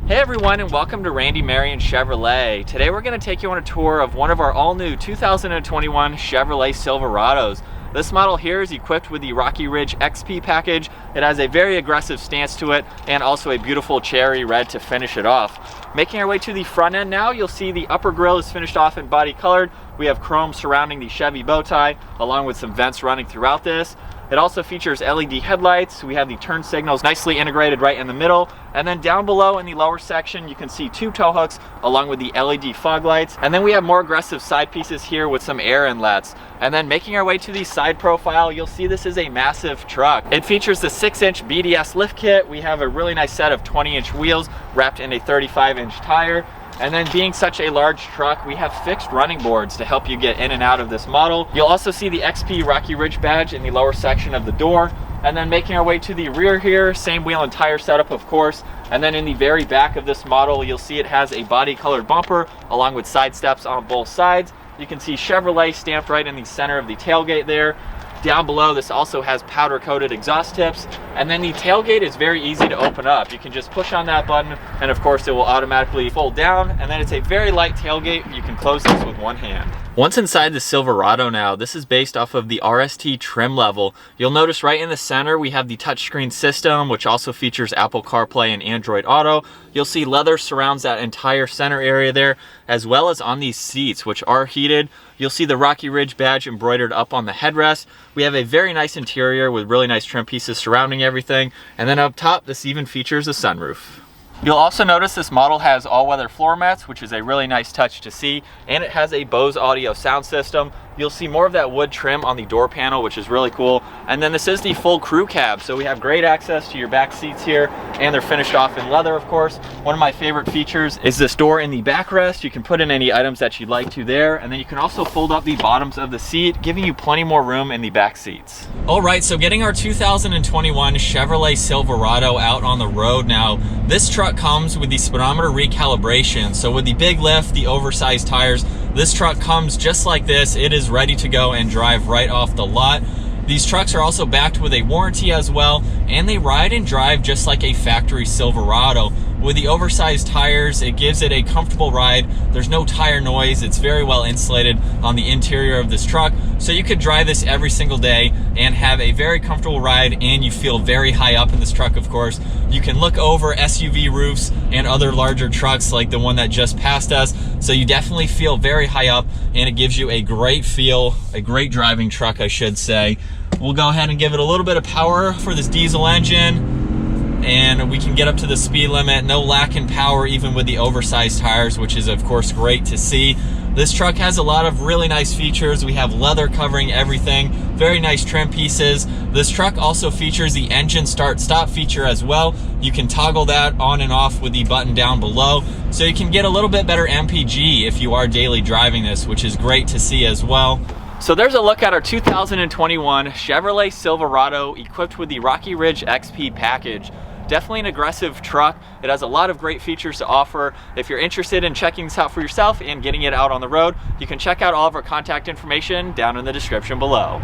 Hey everyone, and welcome to Randy Marion Chevrolet. Today we're going to take you on a tour of one of our all-new 2021 Chevrolet Silverados. This model here is equipped with the Rocky Ridge XP package. It has a very aggressive stance to it and also a beautiful cherry red to finish it off. Making our way to the front end now, you'll see the upper grille is finished off in body colored. We have chrome surrounding the Chevy bow tie along with some vents running throughout this. It also features LED headlights. We have the turn signals nicely integrated right in the middle. And then down below in the lower section, you can see two tow hooks along with the LED fog lights. And then we have more aggressive side pieces here with some air inlets. And then making our way to the side profile, you'll see this is a massive truck. It features the 6-inch BDS lift kit. We have a really nice set of 20-inch wheels wrapped in a 35-inch tire. And then being such a large truck, we have fixed running boards to help you get in and out of this model. You'll also see the XP Rocky Ridge badge in the lower section of the door. And then making our way to the rear here, same wheel and tire setup of course. And then in the very back of this model, you'll see it has a body colored bumper along with side steps on both sides. You can see Chevrolet stamped right in the center of the tailgate there. Down below, this also has powder coated exhaust tips, and then the tailgate is very easy to open up. You can just push on that button and of course it will automatically fold down, and then it's a very light tailgate. You can close this with one hand. Once inside the Silverado now, this is based off of the RST trim level. You'll notice right in the center we have the touchscreen system, which also features Apple CarPlay and Android Auto. You'll see leather surrounds that entire center area there, as well as on these seats, which are heated. You'll see the Rocky Ridge badge embroidered up on the headrest. We have a very nice interior with really nice trim pieces surrounding everything. And then up top, this even features a sunroof. You'll also notice this model has all-weather floor mats, which is a really nice touch to see, and it has a Bose audio sound system. You'll see more of that wood trim on the door panel, which is really cool. And then this is the full crew cab, so we have great access to your back seats here, and they're finished off in leather, of course. One of my favorite features is this door in the backrest. You can put in any items that you'd like to there, and then you can also fold up the bottoms of the seat, giving you plenty more room in the back seats. All right, so getting our 2021 Chevrolet Silverado out on the road now. This truck comes with the speedometer recalibration. So with the big lift, the oversized tires, this truck comes just like this. It is ready to go and drive right off the lot. These trucks are also backed with a warranty as well, and they ride and drive just like a factory Silverado. With the oversized tires, it gives it a comfortable ride. There's no tire noise. It's very well insulated on the interior of this truck. So you could drive this every single day and have a very comfortable ride, and you feel very high up in this truck, of course. You can look over SUV roofs and other larger trucks like the one that just passed us. So you definitely feel very high up, and it gives you a great feel, a great driving truck, I should say. We'll go ahead and give it a little bit of power for this diesel engine, and we can get up to the speed limit. No lack in power even with the oversized tires, which is of course great to see. This truck has a lot of really nice features. We have leather covering everything, very nice trim pieces. This truck also features the engine start stop feature as well. You can toggle that on and off with the button down below, so you can get a little bit better MPG if you are daily driving this, which is great to see as well. So there's a look at our 2021 Chevrolet Silverado equipped with the Rocky Ridge XP package. Definitely an aggressive truck. It has a lot of great features to offer. If you're interested in checking this out for yourself and getting it out on the road, you can check out all of our contact information down in the description below.